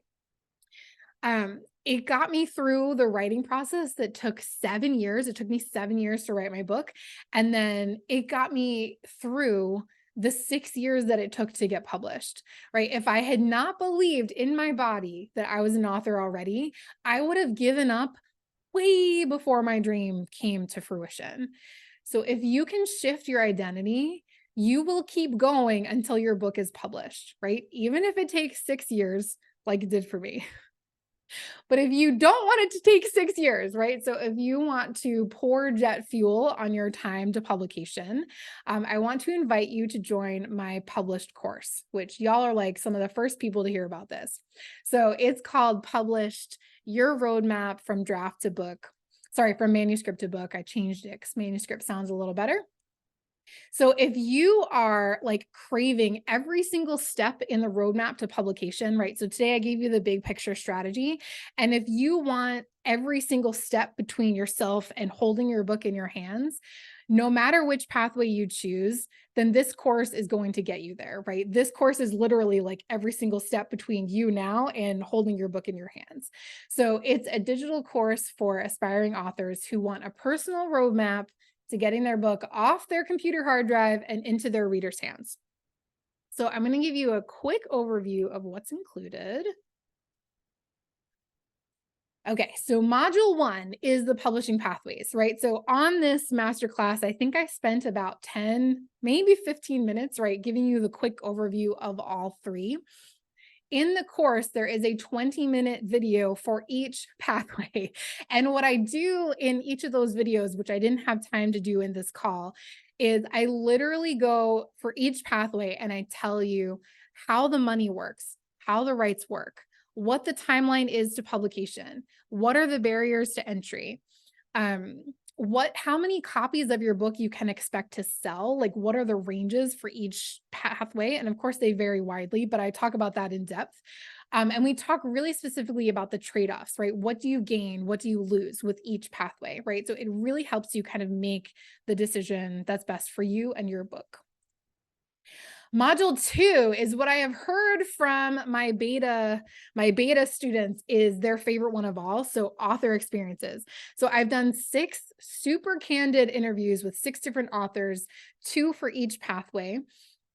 It got me through the writing process that took 7 years. It took me 7 years to write my book. And then it got me through the 6 years that it took to get published, right? If I had not believed in my body that I was an author already, I would have given up way before my dream came to fruition. So if you can shift your identity, you will keep going until your book is published, right? Even if it takes 6 years, like it did for me. But if you don't want it to take 6 years, right? So if you want to pour jet fuel on your time to publication, I want to invite you to join my published course, which y'all are like some of the first people to hear about this. So it's called Published: Your Roadmap from Draft to Book. Sorry, from manuscript to book. I changed it because manuscript sounds a little better. So if you are like craving every single step in the roadmap to publication, right? So today I gave you the big picture strategy. And if you want every single step between yourself and holding your book in your hands, no matter which pathway you choose, then this course is going to get you there, right? This course is literally like every single step between you now and holding your book in your hands. So it's a digital course for aspiring authors who want a personal roadmap to getting their book off their computer hard drive and into their readers' hands. So I'm going to give you a quick overview of what's included. Okay, so module 1 is the publishing pathways, right? So on this masterclass, I think I spent about 10, maybe 15 minutes, right, giving you the quick overview of all 3. In the course, there is a 20-minute video for each pathway. And what I do in each of those videos, which I didn't have time to do in this call, is I literally go for each pathway and I tell you how the money works, how the rights work, what the timeline is to publication, what are the barriers to entry, how many copies of your book you can expect to sell, like what are the ranges for each pathway. And of course they vary widely, but I talk about that in depth. And we talk really specifically about the trade-offs, right? What do you gain? What do you lose with each pathway, right? So it really helps you kind of make the decision that's best for you and your book. Module 2 is what I have heard from my beta students is their favorite one of all. So author experiences. So I've done 6 super candid interviews with 6 different authors, 2 for each pathway.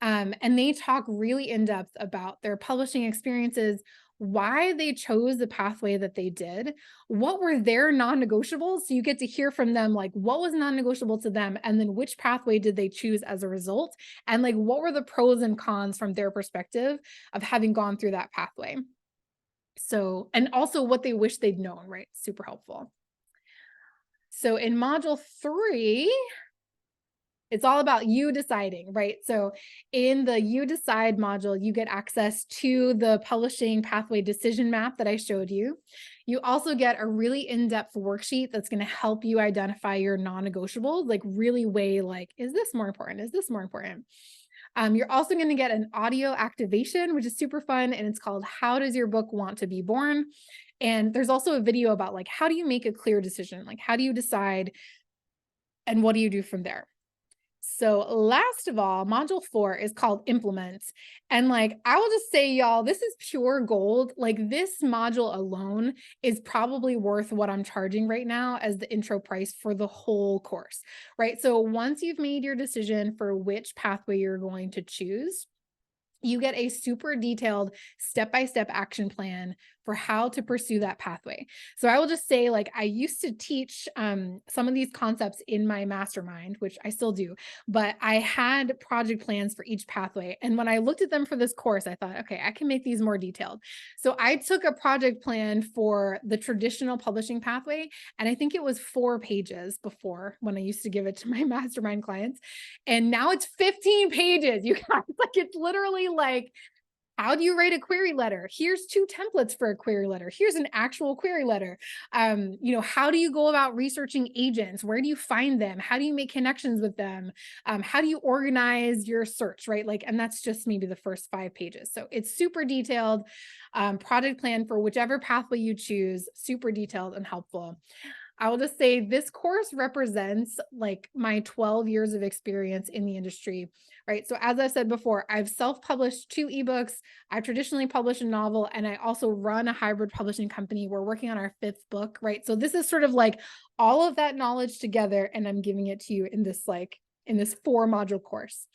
And they talk really in depth about their publishing experiences, why they chose the pathway that they did, what were their non-negotiables. So you get to hear from them, like what was non-negotiable to them, and then which pathway did they choose as a result, and like what were the pros and cons from their perspective of having gone through that pathway. So, and also what they wish they'd known, right? Super helpful. So in module 3, it's all about you deciding, right? So in the You Decide module, you get access to the publishing pathway decision map that I showed you. You also get a really in-depth worksheet that's going to help you identify your non-negotiables, like really weigh like, is this more important? Is this more important? You're also going to get an audio activation, which is super fun. And it's called How Does Your Book Want to Be Born? And there's also a video about like, how do you make a clear decision? Like, how do you decide and what do you do from there? So last of all, module 4 is called Implement. And like, I will just say, y'all, this is pure gold. Like this module alone is probably worth what I'm charging right now as the intro price for the whole course, right? So once you've made your decision for which pathway you're going to choose, you get a super detailed step-by-step action plan for how to pursue that pathway. So I will just say, like, I used to teach some of these concepts in my mastermind, which I still do, but I had project plans for each pathway. And when I looked at them for this course, I thought, okay, I can make these more detailed. So I took a project plan for the traditional publishing pathway, and I think it was 4 pages before when I used to give it to my mastermind clients. And now it's 15 pages, you guys. Like, it's literally like, how do you write a query letter? Here's 2 templates for a query letter. Here's an actual query letter. How do you go about researching agents? Where do you find them? How do you make connections with them? How do you organize your search, right? Like, and that's just maybe the first 5 pages. So it's super detailed, project plan for whichever pathway you choose, super detailed and helpful. I will just say this course represents like my 12 years of experience in the industry, right? So as I said before, I've self-published 2 ebooks, I've traditionally published a novel, and I also run a hybrid publishing company. We're working on our 5th book, right? So this is sort of like all of that knowledge together, and I'm giving it to you in this 4 module course.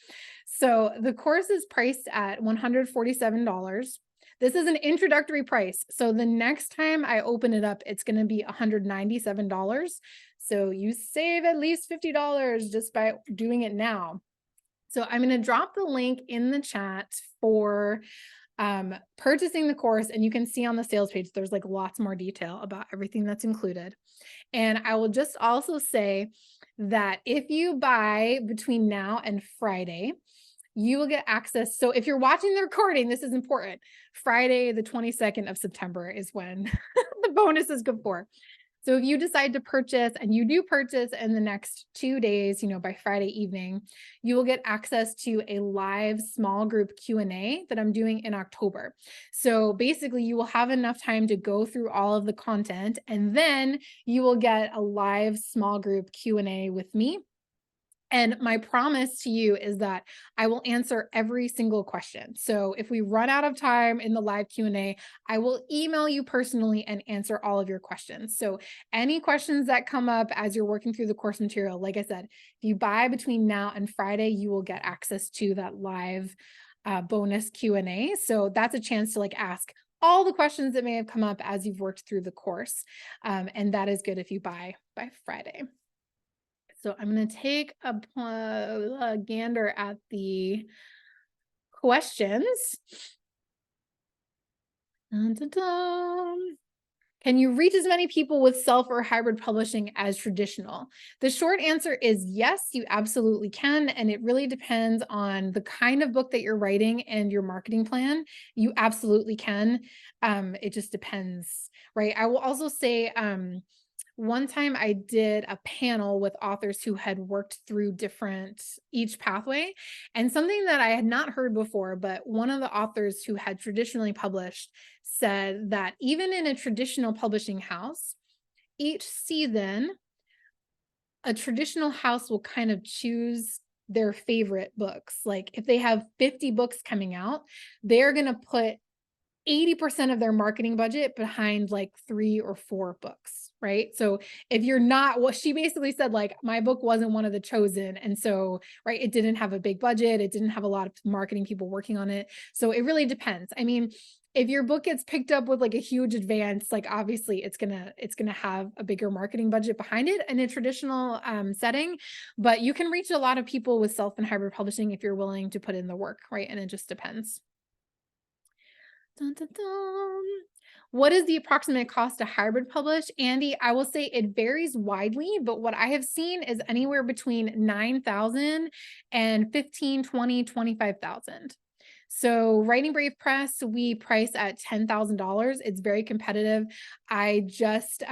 So the course is priced at $147. This is an introductory price. So the next time I open it up, it's going to be $197. So you save at least $50 just by doing it now. So I'm going to drop the link in the chat for purchasing the course, and you can see on the sales page, there's like lots more detail about everything that's included. And I will just also say that if you buy between now and Friday, you will get access. So if you're watching the recording, this is important. Friday, the 22nd of September is when the bonus is good for. So if you decide to purchase, and you do purchase in the next 2 days, by Friday evening, you will get access to a live small group Q&A that I'm doing in October. So basically you will have enough time to go through all of the content, and then you will get a live small group Q&A with me. And my promise to you is that I will answer every single question. So if we run out of time in the live Q&A, I will email you personally and answer all of your questions. So any questions that come up as you're working through the course material, like I said, if you buy between now and Friday, you will get access to that live bonus Q&A. So that's a chance to like ask all the questions that may have come up as you've worked through the course. And that is good if you buy by Friday. So I'm going to take a gander at the questions. Dun, dun, dun. Can you reach as many people with self or hybrid publishing as traditional? The short answer is yes, you absolutely can. And it really depends on the kind of book that you're writing and your marketing plan. You absolutely can. It just depends, right? I will also say, one time I did a panel with authors who had worked through each pathway, and something that I had not heard before, but one of the authors who had traditionally published said that even in a traditional publishing house, each season, a traditional house will kind of choose their favorite books. Like if they have 50 books coming out, they're going to put 80% of their marketing budget behind like 3 or 4 books, right? So if you're not, what she basically said, like, my book wasn't one of the chosen. And so, right, it didn't have a big budget. It didn't have a lot of marketing people working on it. So it really depends. I mean, if your book gets picked up with like a huge advance, like obviously it's gonna have a bigger marketing budget behind it in a traditional setting, but you can reach a lot of people with self and hybrid publishing if you're willing to put in the work, right? And it just depends. Dun, dun, dun. What is the approximate cost to hybrid publish? Andy, I will say it varies widely, but what I have seen is anywhere between 9,000 and 15, 20, 25,000. So Writing Brave Press, we price at $10,000. It's very competitive. I just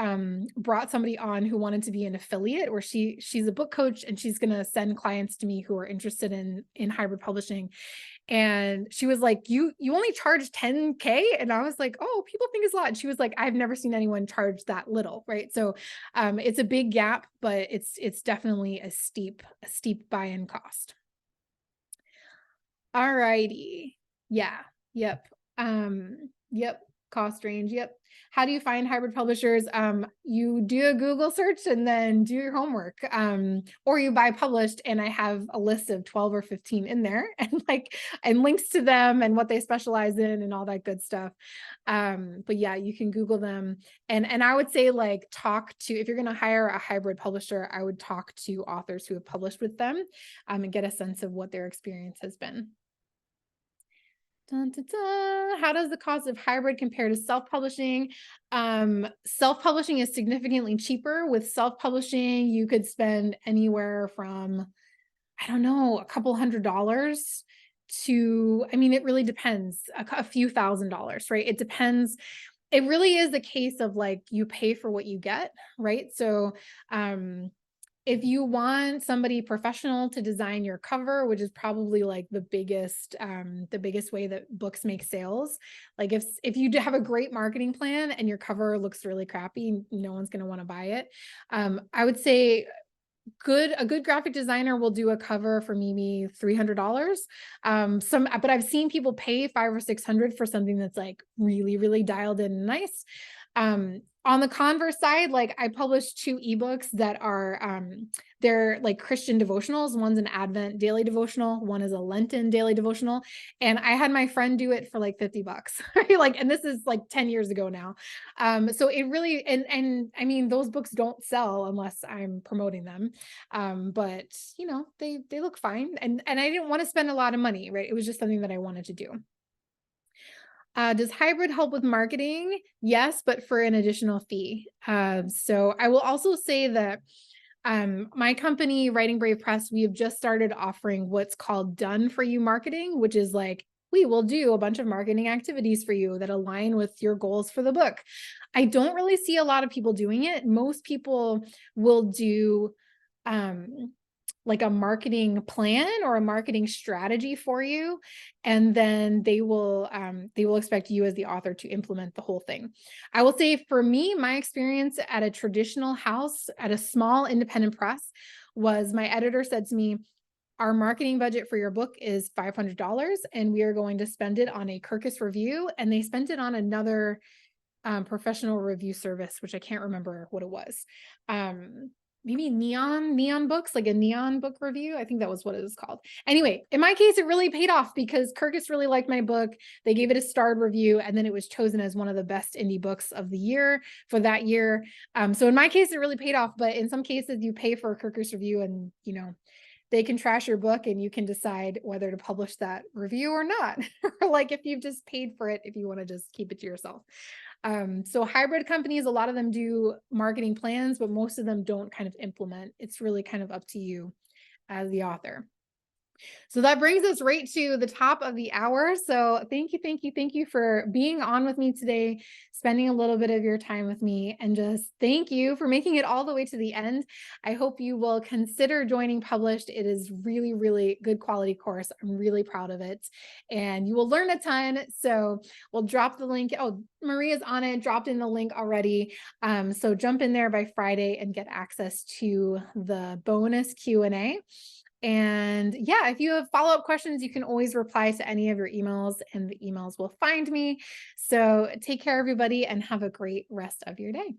brought somebody on who wanted to be an affiliate, or she's a book coach and she's going to send clients to me who are interested in hybrid publishing. And she was like, you only charge 10K? And I was like, oh, people think it's a lot. And she was like, I've never seen anyone charge that little, right? So it's a big gap, but it's definitely a steep buy-in cost. All righty. Yeah. Yep. Yep. Cost range. Yep. How do you find hybrid publishers? You do a Google search and then do your homework. Or you buy published, and I have a list of 12 or 15 in there and links to them and what they specialize in and all that good stuff. But yeah, you can Google them. And I would say, like, if you're going to hire a hybrid publisher, I would talk to authors who have published with them, and get a sense of what their experience has been. Dun, dun, dun. How does the cost of hybrid compare to self-publishing? Self-publishing is significantly cheaper. With self-publishing, you could spend anywhere from, I don't know, a couple $100 to, I mean, it really depends, a few $1,000s, right? It depends. It really is a case of like, you pay for what you get, right? So, if you want somebody professional to design your cover, which is probably like the biggest way that books make sales, like if you have a great marketing plan and your cover looks really crappy, no one's going to want to buy it. I would say a good graphic designer will do a cover for maybe $300. But I've seen people pay $500 or $600 for something that's like really, really dialed in and nice. On the converse side, like, I published 2 ebooks that are they're like Christian devotionals. One's an Advent daily devotional, one is a Lenten daily devotional, and I had my friend do it for like $50. Right? Like, and this is like 10 years ago now. So it really, and I mean, those books don't sell unless I'm promoting them. But you know, they look fine, and I didn't want to spend a lot of money, right? It was just something that I wanted to do. Does hybrid help with marketing? Yes, but for an additional fee. So I will also say that my company, Writing Brave Press, we have just started offering what's called done for you marketing, which is like, we will do a bunch of marketing activities for you that align with your goals for the book. I don't really see a lot of people doing it. Most people will do like a marketing plan or a marketing strategy for you, and then they will expect you as the author to implement the whole thing. I will say, for me, my experience at a traditional house, at a small independent press, was my editor said to me, our marketing budget for your book is $500, and we are going to spend it on a Kirkus review. And they spent it on another professional review service, which I can't remember what it was. Maybe neon books, like a neon book review. I think that was what it was called. Anyway, in my case, it really paid off because Kirkus really liked my book. They gave it a starred review, and then it was chosen as one of the best indie books of the year for that year. So in my case, it really paid off. But in some cases, you pay for a Kirkus review, and you know, they can trash your book, and you can decide whether to publish that review or not. Or like, if you've just paid for it, if you want to just keep it to yourself. So hybrid companies, a lot of them do marketing plans, but most of them don't kind of implement. It's really kind of up to you as the author. So that brings us right to the top of the hour. So thank you for being on with me today, spending a little bit of your time with me, and just thank you for making it all the way to the end. I hope you will consider joining Published. It is really, really good quality course. I'm really proud of it, and you will learn a ton. So we'll drop the link. Oh, Maria's on it, dropped in the link already. So jump in there by Friday and get access to the bonus Q&A. And yeah, if you have follow-up questions, you can always reply to any of your emails and the emails will find me. So take care, everybody, and have a great rest of your day.